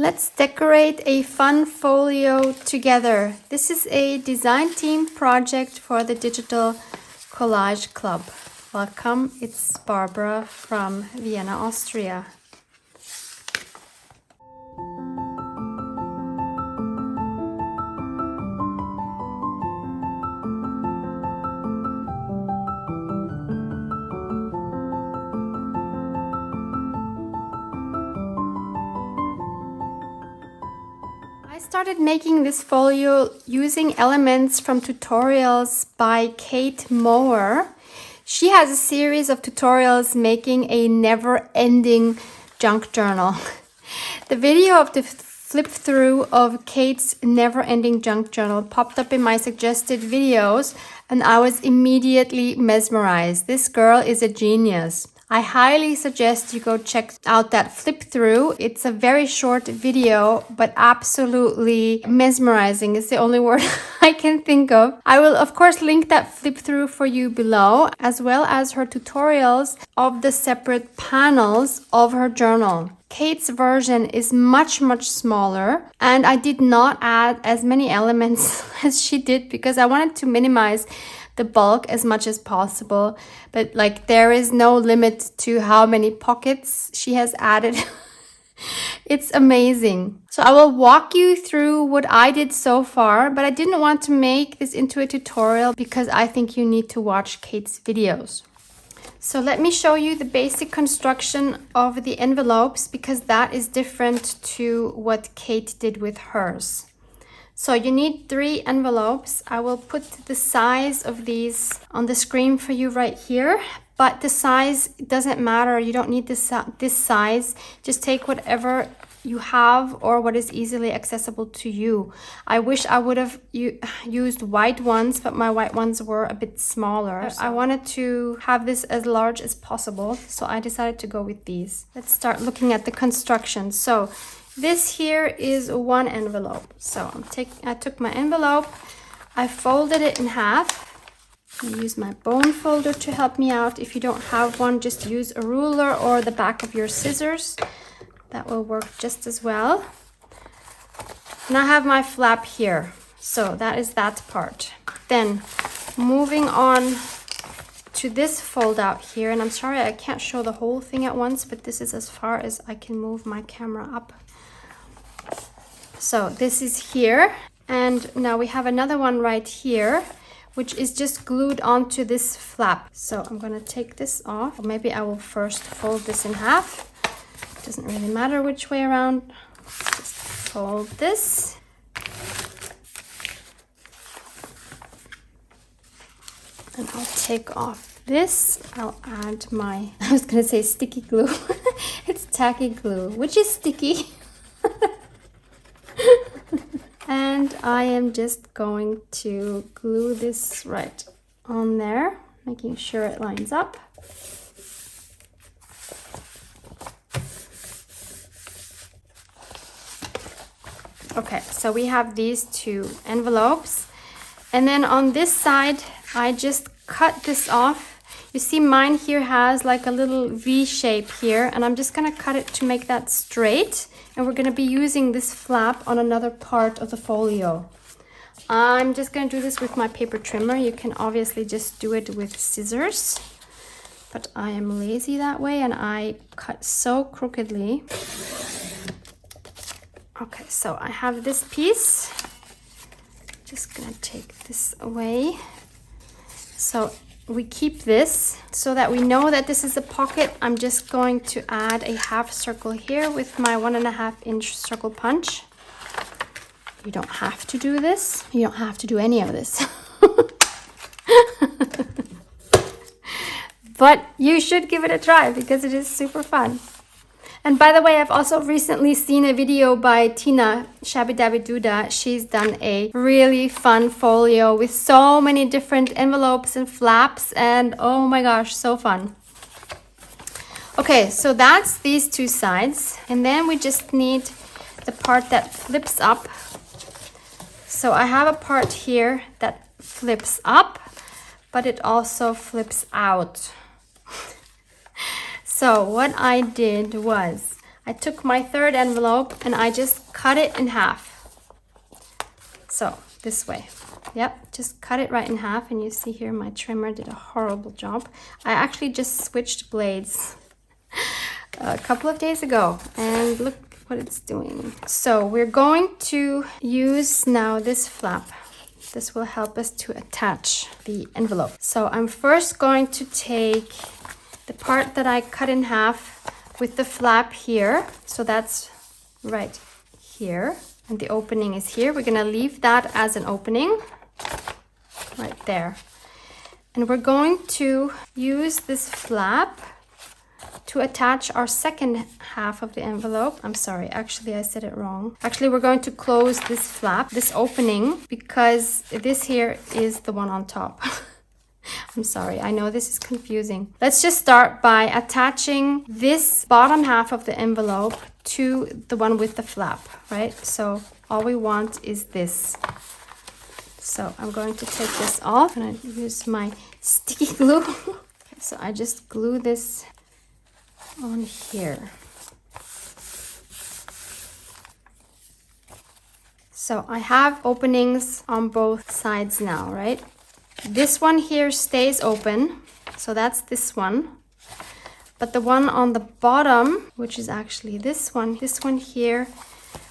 Let's decorate a fun folio together. This is a design team project for the Digital Collage Club. Welcome, it's Barbara from Vienna, Austria. I started making this folio using elements from tutorials by Kate Moore. She has a series of tutorials making a never-ending junk journal. The video of the flip through of Kate's never-ending junk journal popped up in my suggested videos and I was immediately mesmerized. This girl is a genius. I highly suggest you go check out that flip through. It's a very short video, but absolutely mesmerizing is the only word I can think of. I will of course link that flip through for you below, as well as her tutorials of the separate panels of her journal. Kate's version is much smaller, and I did not add as many elements as she did because I wanted to minimize the bulk as much as possible, but like there is no limit to how many pockets she has added. It's amazing. So I will walk you through what I did so far, but I didn't want to make this into a tutorial because I think you need to watch Kate's videos. So let me show you the basic construction of the envelopes because that is different to what Kate did with hers. So you need 3 envelopes. I will put the size of these on the screen for you right here, but the size doesn't matter. You don't need this size. Just take whatever you have or what is easily accessible to you. I wish I would have used white ones, but my white ones were a bit smaller. I wanted to have this as large as possible, so I decided to go with these. Let's start looking at the construction. So this here is 1 envelope. So I took my envelope, I folded it in half. I use my bone folder to help me out. If you don't have one, just use a ruler or the back of your scissors. That will work just as well. And I have my flap here. So that is that part. Then moving on to this fold out here, and I'm sorry I can't show the whole thing at once, but this is as far as I can move my camera up. So this is here, and now we have another one right here, which is just glued onto this flap. So I'm gonna take this off. Or maybe I will first fold this in half. It doesn't really matter which way around. Just fold this. And I'll take off this. I'll add my, I was gonna say sticky glue. It's tacky glue, which is sticky. And I am just going to glue this right on there, making sure it lines up. Okay, so we have these 2 envelopes. And then on this side, I just cut this off. You see mine here has like a little V shape here, and I'm just gonna cut it to make that straight. And we're gonna be using this flap on another part of the folio. I'm just gonna do this with my paper trimmer. You can obviously just do it with scissors, but I am lazy that way and I cut so crookedly. Okay, so I have this piece. Just gonna take this away. So we keep this so that we know that this is a pocket. I'm just going to add a half circle here with my 1.5 inch circle punch. You don't have to do this. You don't have to do any of this. But you should give it a try because it is super fun. And by the way, I've also recently seen a video by Tina Shabby Dabby Doodah. She's done a really fun folio with so many different envelopes and flaps, and oh my gosh, so fun. Okay, so that's these 2 sides, and then we just need the part that flips up. So I have a part here that flips up, but it also flips out. So what I did was I took my third envelope and I just cut it in half. So this way. Yep, just cut it right in half, and you see here my trimmer did a horrible job. I actually just switched blades a couple of days ago, and look what it's doing. So we're going to use now this flap. This will help us to attach the envelope. So I'm first going to take the part that I cut in half with the flap here. So that's right here, and the opening is here. We're gonna leave that as an opening right there. And we're going to use this flap to attach our second half of the envelope. I'm sorry, actually I said it wrong. Actually, we're going to close this flap, this opening, because this here is the one on top. I'm sorry, I know this is confusing. Let's just start by attaching this bottom half of the envelope to the one with the flap, right? So all we want is this. So I'm going to take this off and I use my sticky glue. Okay, so I just glue this on here. So I have openings on both sides now, right? This one here stays open, so that's this one. But the one on the bottom, which is actually this one here,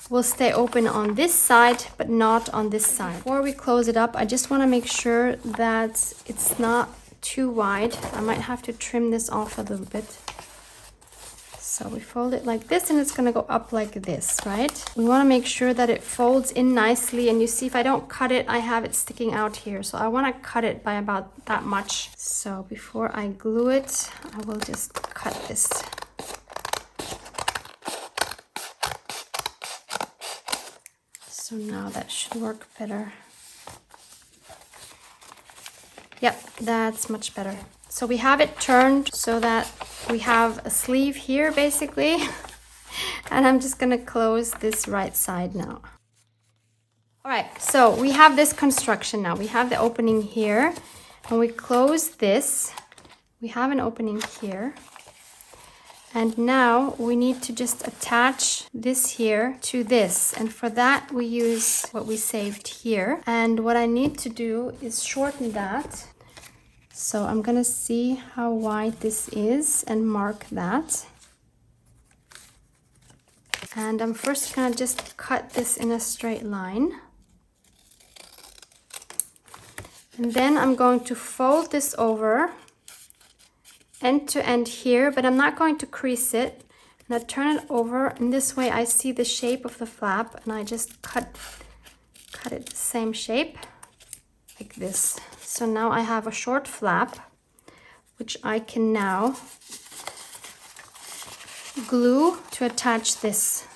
will stay open on this side, but not on this side. Before we close it up, I just want to make sure that it's not too wide. I might have to trim this off a little bit. So we fold it like this, and it's going to go up like this, right? We want to make sure that it folds in nicely, and you see if I don't cut it, I have it sticking out here. So I want to cut it by about that much. So before I glue it, I will just cut this. So now that should work better. Yep, that's much better. So we have it turned so that we have a sleeve here basically. And I'm just gonna close this right side now. All right, so we have this construction now. We have the opening here. When we close this, we have an opening here. And now we need to just attach this here to this. And for that, we use what we saved here. And what I need to do is shorten that. So I'm gonna see how wide this is and mark that. And I'm first gonna just cut this in a straight line. And then I'm going to fold this over end to end here, but I'm not going to crease it. And I turn it over, and this way I see the shape of the flap, and I just cut it the same shape, like this. So now I have a short flap, which I can now glue to attach this.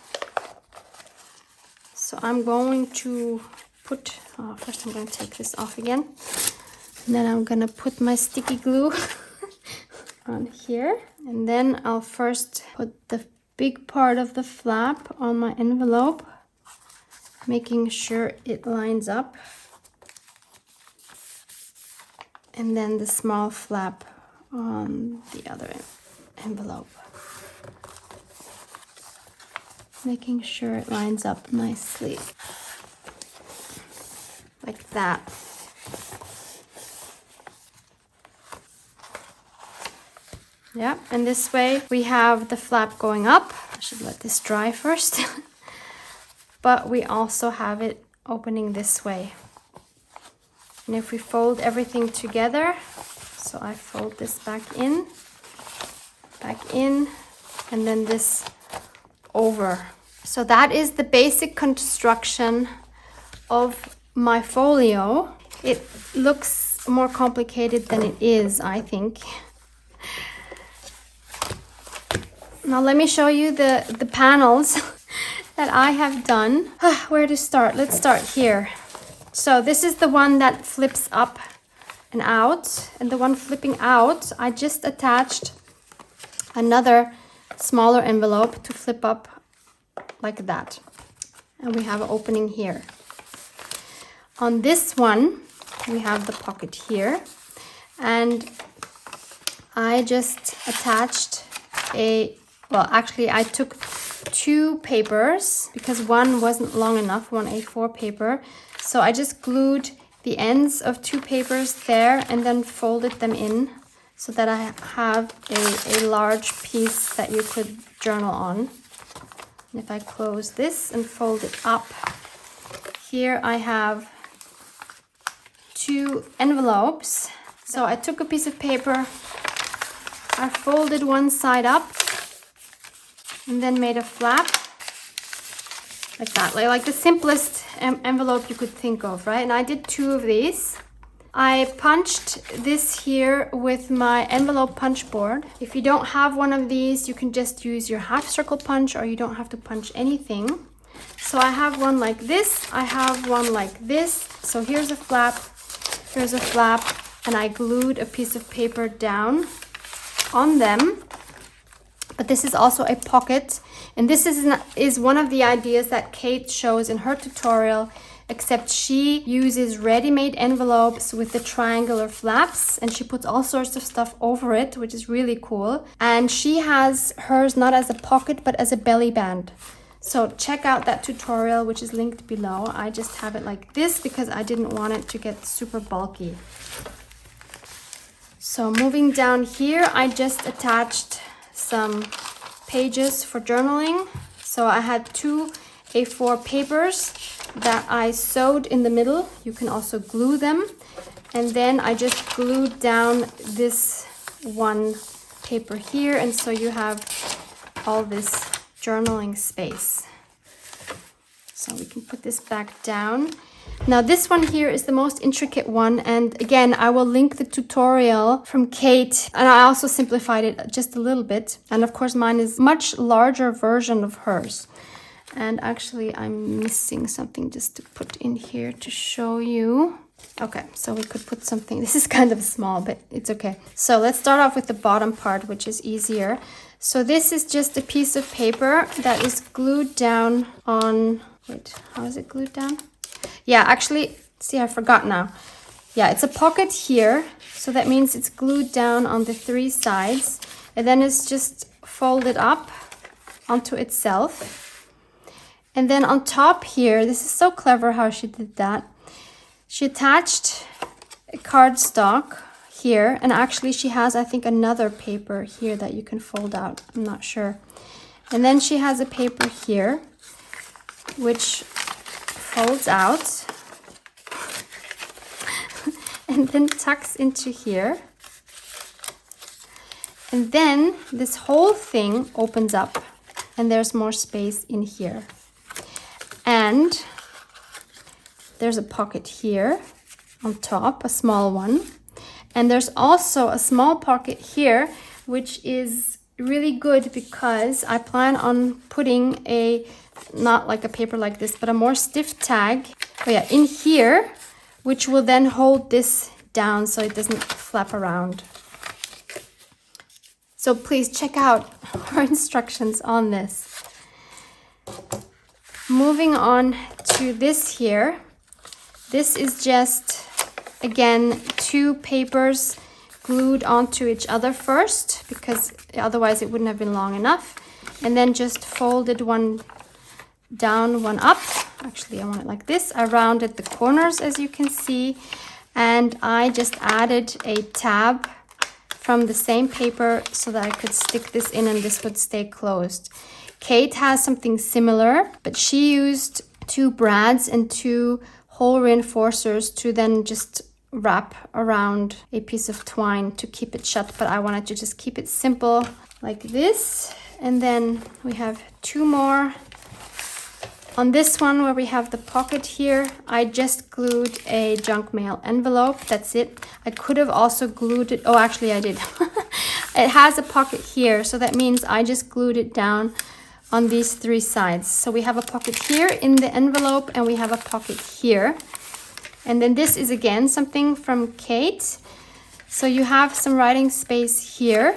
So I'm going to put, first I'm going to take this off again. And then I'm going to put my sticky glue on here, and then I'll first put the big part of the flap on my envelope, making sure it lines up, and then the small flap on the other envelope, making sure it lines up nicely like that. Yeah, and this way we have the flap going up. I should let this dry first. But we also have it opening this way. And if we fold everything together, so I fold this back in, and then this over. So that is the basic construction of my folio. It looks more complicated than it is, I think. Now let me show you the panels that I have done. Where to start? Let's start here. So this is the one that flips up and out, and the one flipping out, I just attached another smaller envelope to flip up like that. And we have an opening here. On this one, we have the pocket here, and I just attached well, actually I took 2 papers because one wasn't long enough, one A4 paper. So I just glued the ends of 2 papers there and then folded them in so that I have a large piece that you could journal on. And if I close this and fold it up, here I have 2 envelopes. So I took a piece of paper, I folded one side up, and then made a flap like that, like the simplest envelope you could think of, right? And I did 2 of these. I punched this here with my envelope punch board. If you don't have one of these, you can just use your half circle punch, or you don't have to punch anything. So I have one like this, I have one like this. So here's a flap, and I glued a piece of paper down on them. But this is also a pocket, and this is one of the ideas that Kate shows in her tutorial, except she uses ready-made envelopes with the triangular flaps, and she puts all sorts of stuff over it, which is really cool. And she has hers not as a pocket, but as a belly band. So check out that tutorial, which is linked below. I just have it like this because I didn't want it to get super bulky. So moving down here, I just attached some pages for journaling. So I had 2 A4 papers that I sewed in the middle. You can also glue them. And then I just glued down this one paper here. And so you have all this journaling space. So we can put this back down. Now this one here is the most intricate one, and again I will link the tutorial from Kate, and I also simplified it just a little bit, and of course mine is much larger version of hers. And actually I'm missing something just to put in here to show you. Okay, so we could put something, this is kind of small, but it's okay. So let's start off with the bottom part, which is easier. So this is just a piece of paper that is glued down on, wait, how is it glued down? Yeah, actually, see, I forgot now. Yeah, it's a pocket here, so that means it's glued down on the 3 sides, and then it's just folded up onto itself. And then on top here, this is so clever how she did that. She attached a cardstock here, and actually she has, I think, another paper here that you can fold out. I'm not sure. And then she has a paper here, which folds out and then tucks into here. And then this whole thing opens up and there's more space in here. And there's a pocket here on top, a small one. And there's also a small pocket here, which is really good because I plan on putting not like a paper like this, but a more stiff tag, in here, which will then hold this down so it doesn't flap around. So please check out our instructions on this. Moving on to this here. This is just, again, 2 papers glued onto each other first, because otherwise it wouldn't have been long enough. And then just folded one down, one up. Actually, I want it like this. I rounded the corners, as you can see, and I just added a tab from the same paper so that I could stick this in and this would stay closed. Kate has something similar, but she used 2 brads and 2 hole reinforcers to then just wrap around a piece of twine to keep it shut, but I wanted to just keep it simple like this. And then we have 2 more. On this one where we have the pocket here, I just glued a junk mail envelope. That's it. I could have also glued it. Oh, actually I did. It has a pocket here, so that means I just glued it down on these 3 sides. So we have a pocket here in the envelope and we have a pocket here. And then this is again something from Kate. So you have some writing space here.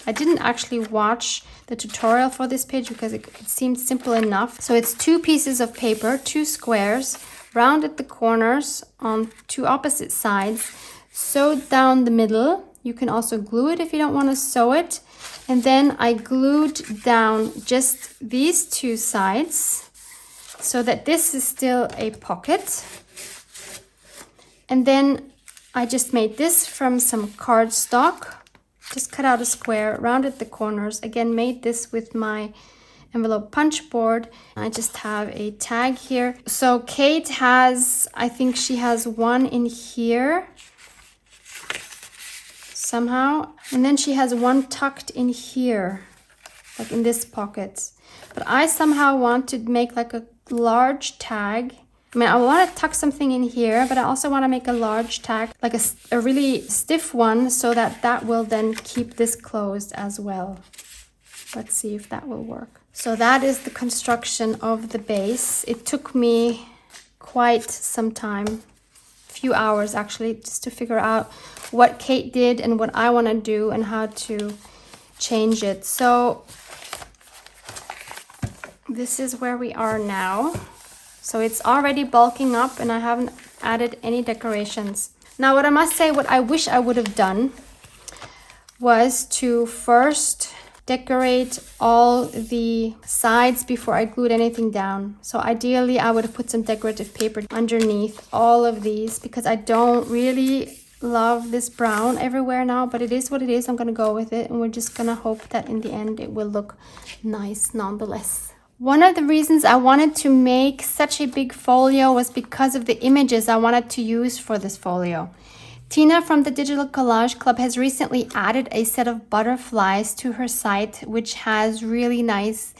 I didn't actually watch the tutorial for this page because it seemed simple enough. So it's 2 pieces of paper, 2 squares, rounded the corners on 2 opposite sides, sewed down the middle. You can also glue it if you don't want to sew it. And then I glued down just these two sides so that this is still a pocket. And then I just made this from some cardstock. Just cut out a square, rounded the corners. Again, made this with my envelope punch board. I just have a tag here. So Kate has, I think she has one in here somehow. And then she has one tucked in here, like in this pocket. But I somehow want to make like a large tag. I mean, I want to tuck something in here, but I also want to make a large tag, like a really stiff one, so that that will then keep this closed as well. Let's see if that will work. So that is the construction of the base. It took me quite some time, a few hours actually, just to figure out what Kate did and what I want to do and how to change it. So this is where we are now. So it's already bulking up and I haven't added any decorations. Now what I must say, what I wish I would have done was to first decorate all the sides before I glued anything down. So ideally I would have put some decorative paper underneath all of these because I don't really love this brown everywhere now, but it is what it is. I'm gonna go with it and we're just gonna hope that in the end it will look nice nonetheless. One of the reasons I wanted to make such a big folio was because of the images I wanted to use for this folio. Tina from the Digital Collage Club has recently added a set of butterflies to her site, which has really nice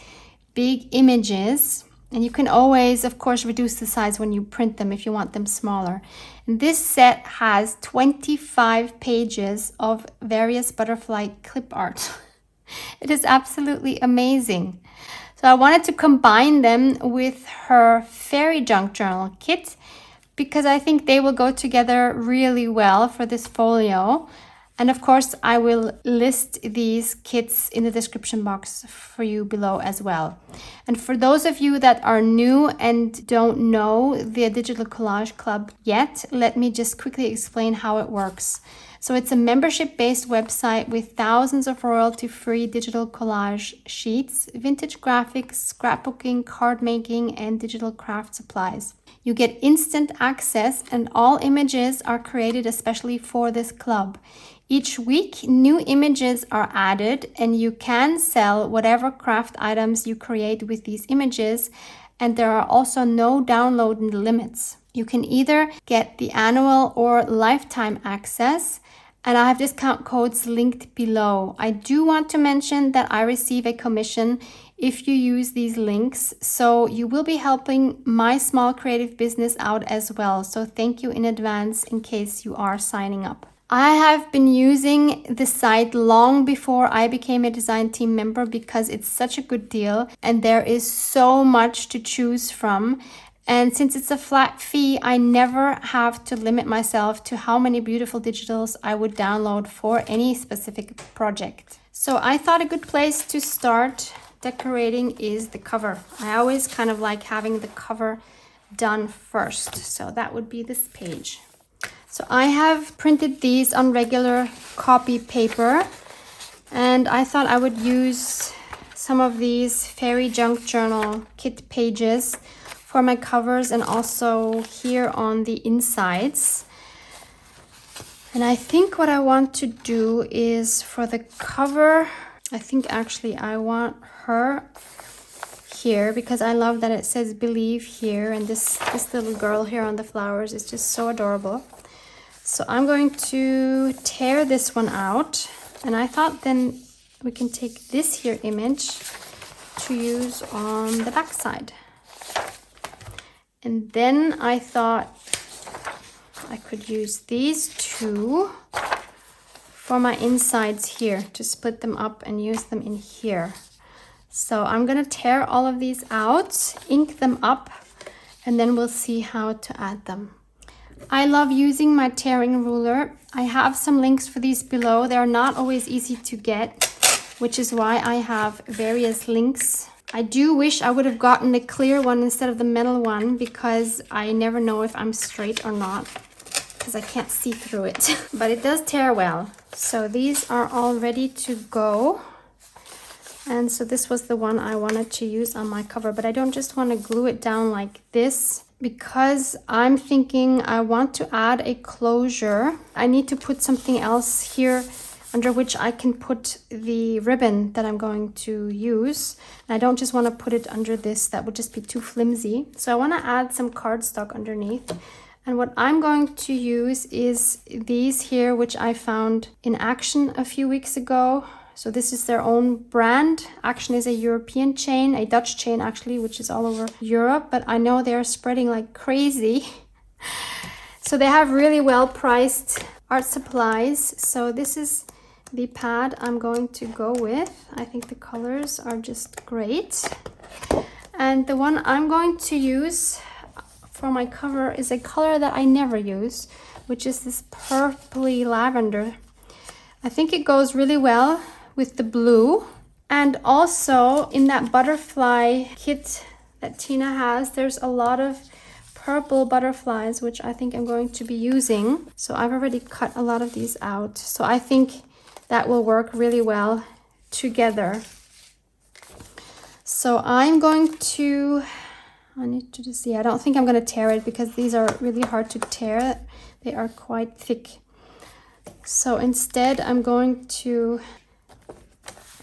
big images. And you can always, of course, reduce the size when you print them if you want them smaller. And this set has 25 pages of various butterfly clip art. It is absolutely amazing. So I wanted to combine them with her fairy junk journal kit because I think they will go together really well for this folio. And of course, I will list these kits in the description box for you below as well. And for those of you that are new and don't know the Digital Collage Club yet, let me just quickly explain how it works. So it's a membership-based website with thousands of royalty-free digital collage sheets, vintage graphics, scrapbooking, card making, and digital craft supplies. You get instant access and all images are created especially for this club. Each week, new images are added and you can sell whatever craft items you create with these images, and there are also no download limits. You can either get the annual or lifetime access, and I have discount codes linked below. I do want to mention that I receive a commission if you use these links, so you will be helping my small creative business out as well. So thank you in advance in case you are signing up. I have been using the site long before I became a design team member because it's such a good deal and there is so much to choose from. And since it's a flat fee, I never have to limit myself to how many beautiful digitals I would download for any specific project. So I thought a good place to start decorating is the cover. I always kind of like having the cover done first. So that would be this page. So I have printed these on regular copy paper, and I thought I would use some of these fairy junk journal kit pages for my covers and also here on the insides. And I think what I want to do is for the cover, I think actually I want her here because I love that it says believe here, and this little girl here on the flowers is just so adorable. So I'm going to tear this one out, and I thought then we can take this here image to use on the back side. And then I thought I could use these two for my insides here, to split them up and use them in here. So I'm gonna tear all of these out, ink them up, and then we'll see how to add them. I love using my tearing ruler. I have some links for these below. They're not always easy to get, which is why I have various links. I do wish I would have gotten the clear one instead of the metal one because I never know if I'm straight or not because I can't see through it. But it does tear well. So these are all ready to go. And so this was the one I wanted to use on my cover, but I don't just want to glue it down like this because I'm thinking I want to add a closure. I need to put something else here under which I can put the ribbon that I'm going to use. And I don't just want to put it under this, that would just be too flimsy. So I want to add some cardstock underneath. And what I'm going to use is these here, which I found in Action a few weeks ago. So this is their own brand. Action is a European chain, a Dutch chain actually, which is all over Europe, but I know they're spreading like crazy. So they have really well priced art supplies. So this is the pad I'm going to go with. I think the colors are just great. And the one I'm going to use for my cover is a color that I never use, which is this purpley lavender. I think it goes really well with the blue. And also in that butterfly kit that Tina has, there's a lot of purple butterflies, which I think I'm going to be using. So I've already cut a lot of these out. So I think that will work really well together. So I'm going to, I need to just see, I don't think I'm going to tear it because these are really hard to tear. They are quite thick. So instead I'm going to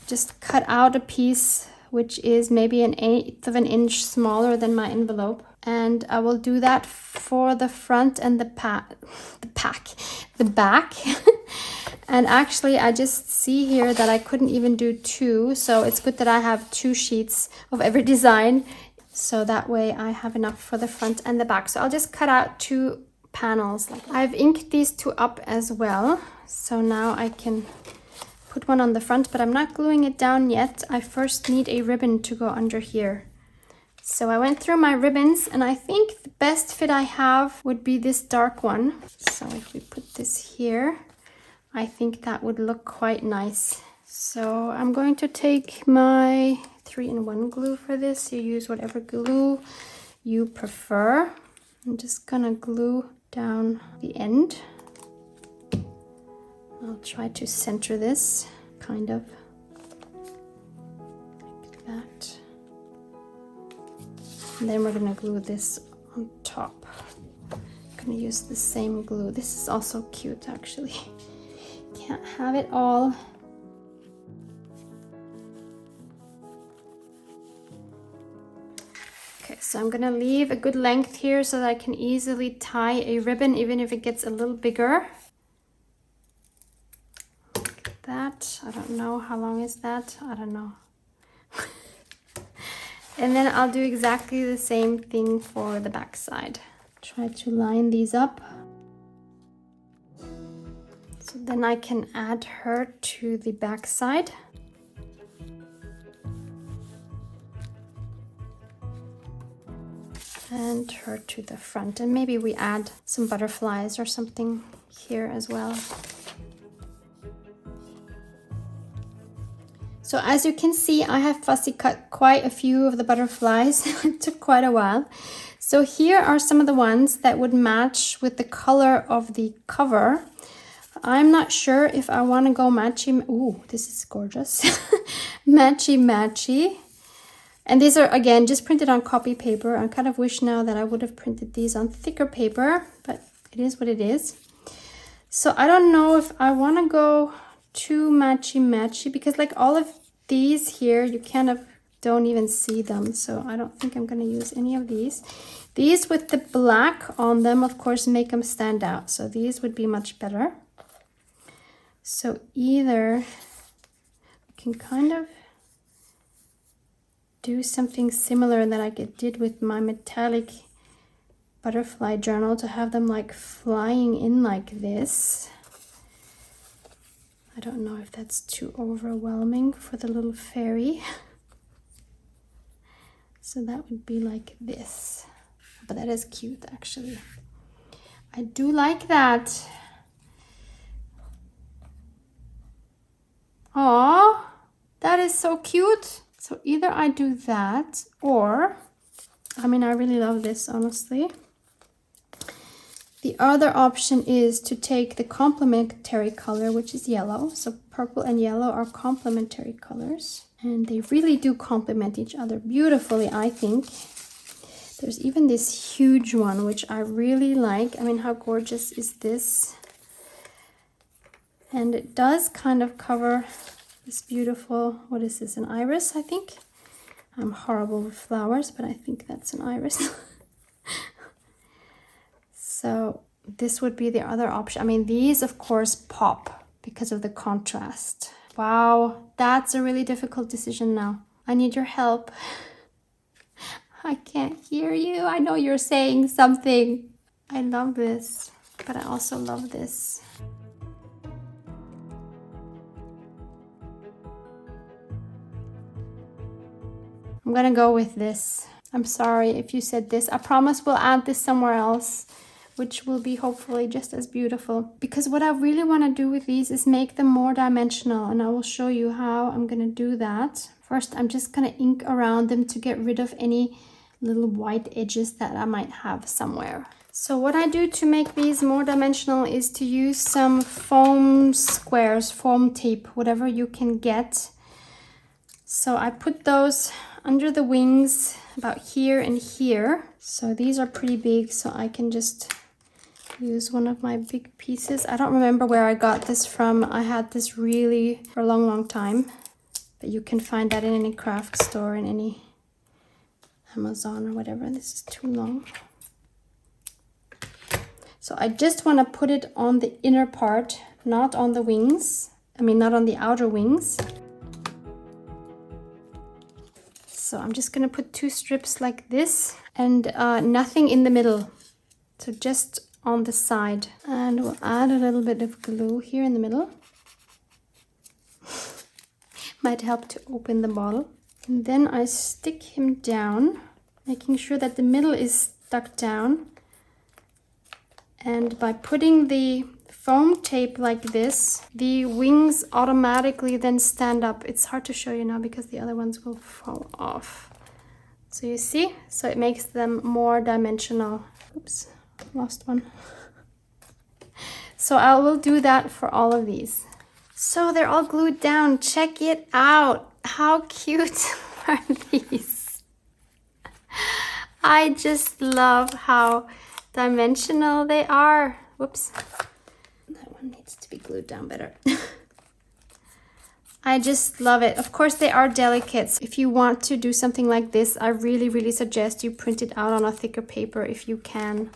just cut out a piece which is maybe 1/8 of an inch smaller than my envelope. And I will do that for the front and the back. And actually I just see here that I couldn't even do two. So it's good that I have 2 sheets of every design. So that way I have enough for the front and the back. So I'll just cut out 2 panels. I've inked these 2 up as well. So now I can put one on the front, but I'm not gluing it down yet. I first need a ribbon to go under here. So I went through my ribbons and I think the best fit I have would be this dark one. So if we put this here, I think that would look quite nice. So I'm going to take my 3-in-1 glue for this. You use whatever glue you prefer. I'm just gonna glue down the end. I'll try to center this, kind of like that. And then we're gonna glue this on top. I'm gonna use the same glue. This is also cute actually. Can't have it all. Okay, so I'm gonna leave a good length here so that I can easily tie a ribbon even if it gets a little bigger. Like that. I don't know, how long is that? I don't know. And then I'll do exactly the same thing for the back side. Try to line these up. So then I can add her to the back side. And her to the front. And maybe we add some butterflies or something here as well. So as you can see, I have fussy cut quite a few of the butterflies. It took quite a while. So here are some of the ones that would match with the color of the cover. I'm not sure if I want to go matchy. Ooh, this is gorgeous. Matchy. And these are, again, just printed on copy paper. I kind of wish now that I would have printed these on thicker paper, but it is what it is. So I don't know if I want to go too matchy because like all of these here, you kind of don't even see them. So I don't think I'm going to use any of these. These with the black on them, of course, make them stand out. So these would be much better. So either we can kind of do something similar that I did with my metallic butterfly journal to have them like flying in like this. I don't know if that's too overwhelming for the little fairy. So that would be like this. But that is cute actually. I do like that. Aww, that is so cute. So either I do that or, I mean, I really love this, honestly. The other option is to take the complementary color, which is yellow. So purple and yellow are complementary colors. And they really do complement each other beautifully, I think. There's even this huge one, which I really like. I mean, how gorgeous is this? And it does kind of cover this beautiful, what is this, an iris, I think? I'm horrible with flowers, but I think that's an iris. So this would be the other option. I mean, these, of course, pop because of the contrast. Wow, that's a really difficult decision now. I need your help. I can't hear you. I know you're saying something. I love this, but I also love this. I'm gonna go with this. I'm sorry if you said this. I promise we'll add this somewhere else, which will be hopefully just as beautiful. Because what I really want to do with these is make them more dimensional, and I will show you how I'm gonna do that. First, I'm just gonna ink around them to get rid of any little white edges that I might have somewhere. So what I do to make these more dimensional is to use some foam squares, foam tape, whatever you can get. So I put those under the wings about here and here. So these are pretty big, so I can just use one of my big pieces. I don't remember where I got this from. I had this really for a long time, but you can find that in any craft store, in any Amazon or whatever. This is too long. So I just want to put it on the inner part, not on the wings. I mean, not on the outer wings. So I'm just gonna put 2 strips like this, and nothing in the middle. So just on the side. And we'll add a little bit of glue here in the middle. Might help to open the bottle. And then I stick him down, making sure that the middle is stuck down. And by putting the foam tape like this, the wings automatically then stand up. It's hard to show you now because the other ones will fall off. So you see? So it makes them more dimensional. Oops, lost one. So I will do that for all of these. So they're all glued down. Check it out. How cute are these? I just love how dimensional they are. Whoops. That one needs to be glued down better. I just love it. Of course, they are delicate. If you want to do something like this, I really suggest you print it out on a thicker paper if you can.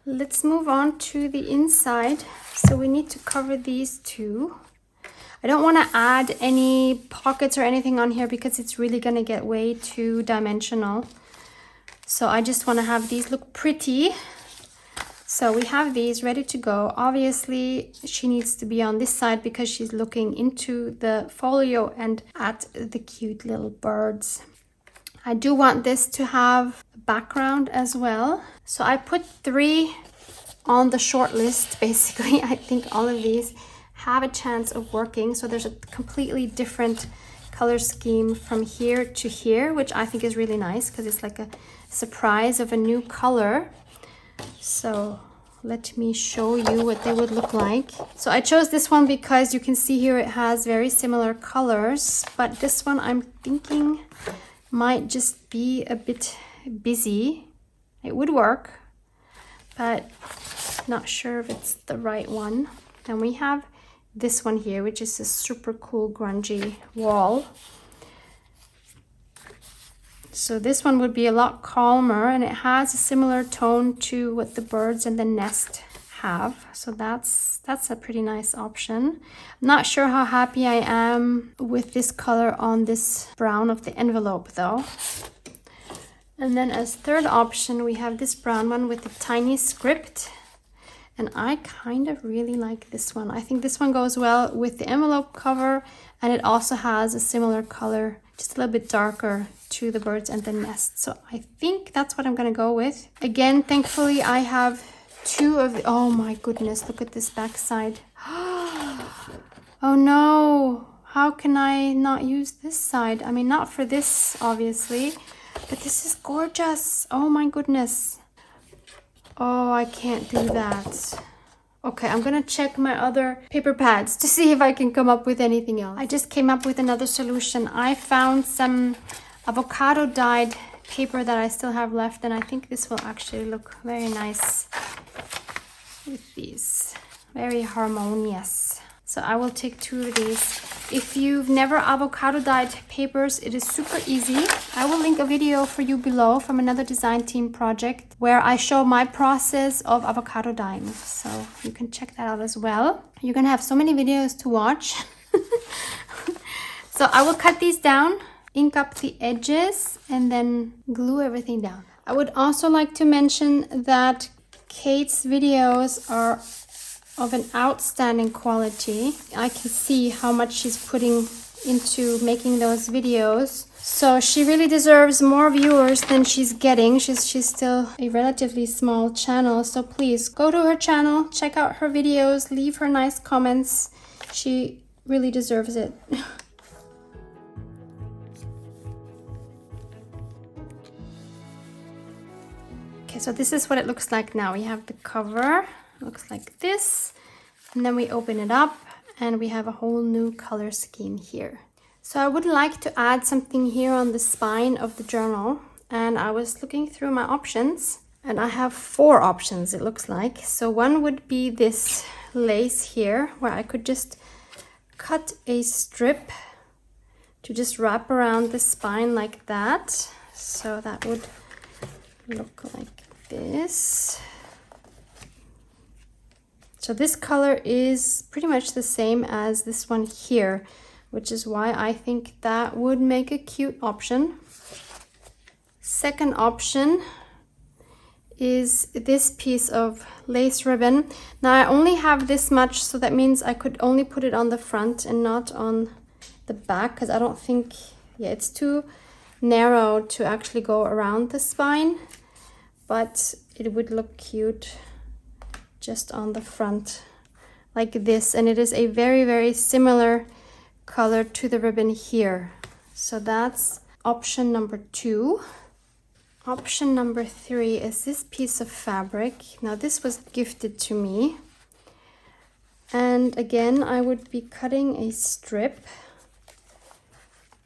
Let's move on to the inside. So we need to cover these two. I don't want to add any pockets or anything on here because it's really going to get way too dimensional. So I just want to have these look pretty. So we have these ready to go. Obviously, she needs to be on this side because she's looking into the folio and at the cute little birds. I do want this to have a background as well. So I put 3 on the short list, basically. I think all of these have a chance of working. So there's a completely different color scheme from here to here, which I think is really nice because it's like a surprise of a new color. So let me show you what they would look like. So I chose this one because you can see here it has very similar colors, but this one I'm thinking might just be a bit busy. It would work, but not sure if it's the right one. Then we have this one here, which is a super cool grungy wall. So this one would be a lot calmer, and it has a similar tone to what the birds and the nest have. So that's a pretty nice option. I'm not sure how happy I am with this color on this brown of the envelope though. And then as third option, we have this brown one with the tiny script. And I kind of really like this one. I think this one goes well with the envelope cover, and it also has a similar color, just a little bit darker, to the birds and the nest. So I think that's what I'm gonna go with. Again, thankfully I have 2 of the, oh my goodness, look at this back side. Oh no, how can I not use this side? I mean, not for this, obviously, but this is gorgeous. Oh my goodness. Oh, I can't do that. Okay, I'm gonna check my other paper pads to see if I can come up with anything else. I just came up with another solution. I found some avocado dyed paper that I still have left, and I think this will actually look very nice with these. Very harmonious. So I will take 2 of these. If you've never avocado dyed papers, it is super easy. I will link a video for you below from another design team project where I show my process of avocado dyeing. So you can check that out as well. You're gonna have so many videos to watch. So I will cut these down, ink up the edges, and then glue everything down. I would also like to mention that Kate's videos are of an outstanding quality. I can see how much she's putting into making those videos. So she really deserves more viewers than she's getting. She's still a relatively small channel. So please go to her channel, check out her videos, leave her nice comments. She really deserves it. Okay, so this is what it looks like now. We have the cover. Looks like this, and then we open it up and we have a whole new color scheme here. So I would like to add something here on the spine of the journal, and I was looking through my options and I have 4 options, it looks like. So one would be this lace here, where I could just cut a strip to just wrap around the spine like that. So that would look like this. So this color is pretty much the same as this one here, which is why I think that would make a cute option. Second option is this piece of lace ribbon. Now I only have this much, so that means I could only put it on the front and not on the back, because I don't think, yeah, it's too narrow to actually go around the spine, but it would look cute just on the front like this, and it is a very, very similar color to the ribbon here. So that's option number 2. Option number 3 is this piece of fabric. Now this was gifted to me, and again I would be cutting a strip.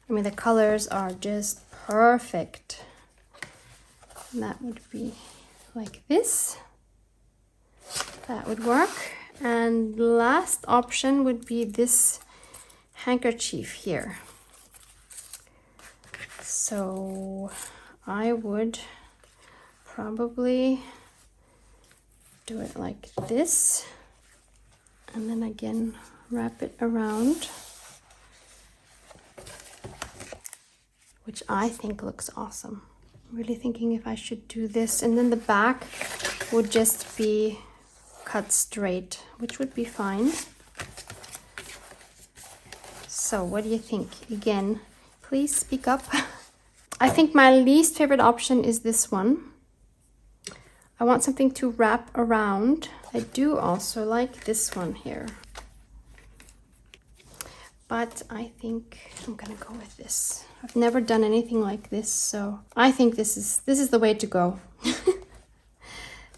I mean, the colors are just perfect. And that would be like this. That would work. And last option would be this handkerchief here. So I would probably do it like this, and then again wrap it around, which I think looks awesome. I'm really thinking if I should do this, and then the back would just be cut straight, which would be fine. So what do you think? Again, please speak up. I think my least favorite option is this one. I want something to wrap around. I do also like this one here, but I think I'm gonna go with this. I've never done anything like this, so I think this is the way to go.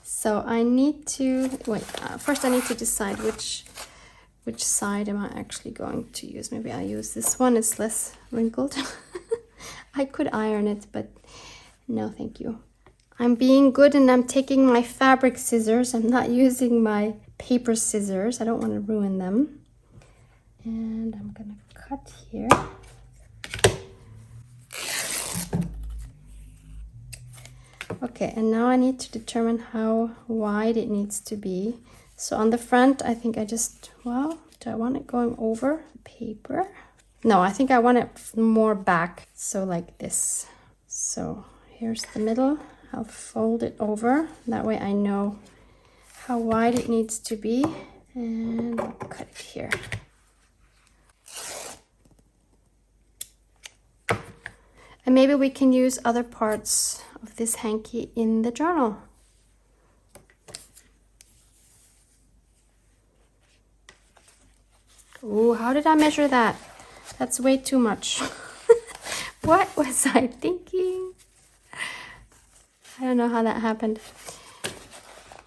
So I need to wait. First, I need to decide which side am I actually going to use. Maybe I'll use this one. It's less wrinkled. I could iron it, but no, thank you. I'm being good, and I'm taking my fabric scissors. I'm not using my paper scissors. I don't want to ruin them. And I'm gonna cut here. Okay, and now I need to determine how wide it needs to be. So on the front, I think I just, well, do I want it going over the paper? No, I think I want it more back, so like this. So here's the middle. I'll fold it over. That way I know how wide it needs to be, and I'll cut it here. And maybe we can use other parts of this hanky in the journal. Ooh, how did I measure that? That's way too much. What was I thinking? I don't know how that happened.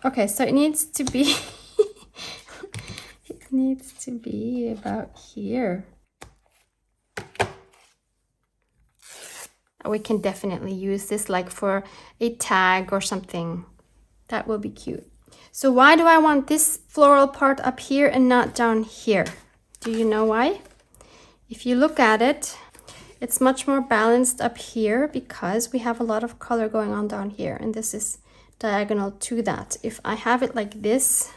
Okay, so it needs to be needs to be about here. We can definitely use this like for a tag or something. That will be cute. So why do I want this floral part up here and not down here? Do you know why? If you look at it, it's much more balanced up here because we have a lot of color going on down here, and this is diagonal to that. If I have it like this,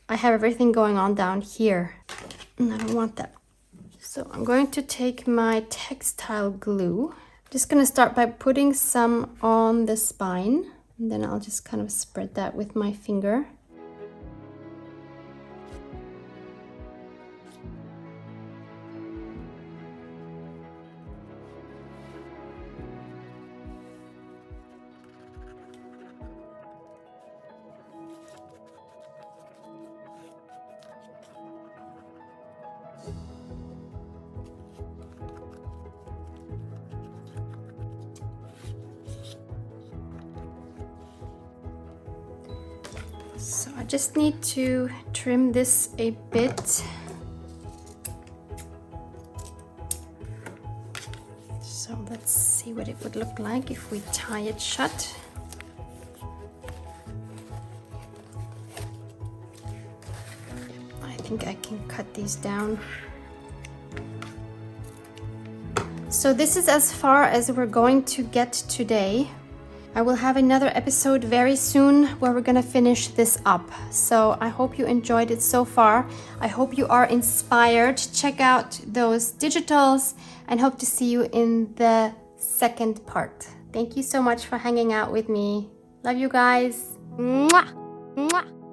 I have everything going on down here, and I don't want that. So I'm going to take my textile glue. I'm just going to start by putting some on the spine, and then I'll just kind of spread that with my finger. So I just need to trim this a bit. So let's see what it would look like if we tie it shut. I think I can cut these down. So this is as far as we're going to get today. I will have another episode very soon where we're gonna finish this up. So I hope you enjoyed it so far. I hope you are inspired. Check out those digitals and hope to see you in the second part. Thank you so much for hanging out with me. Love you guys. Mwah! Mwah!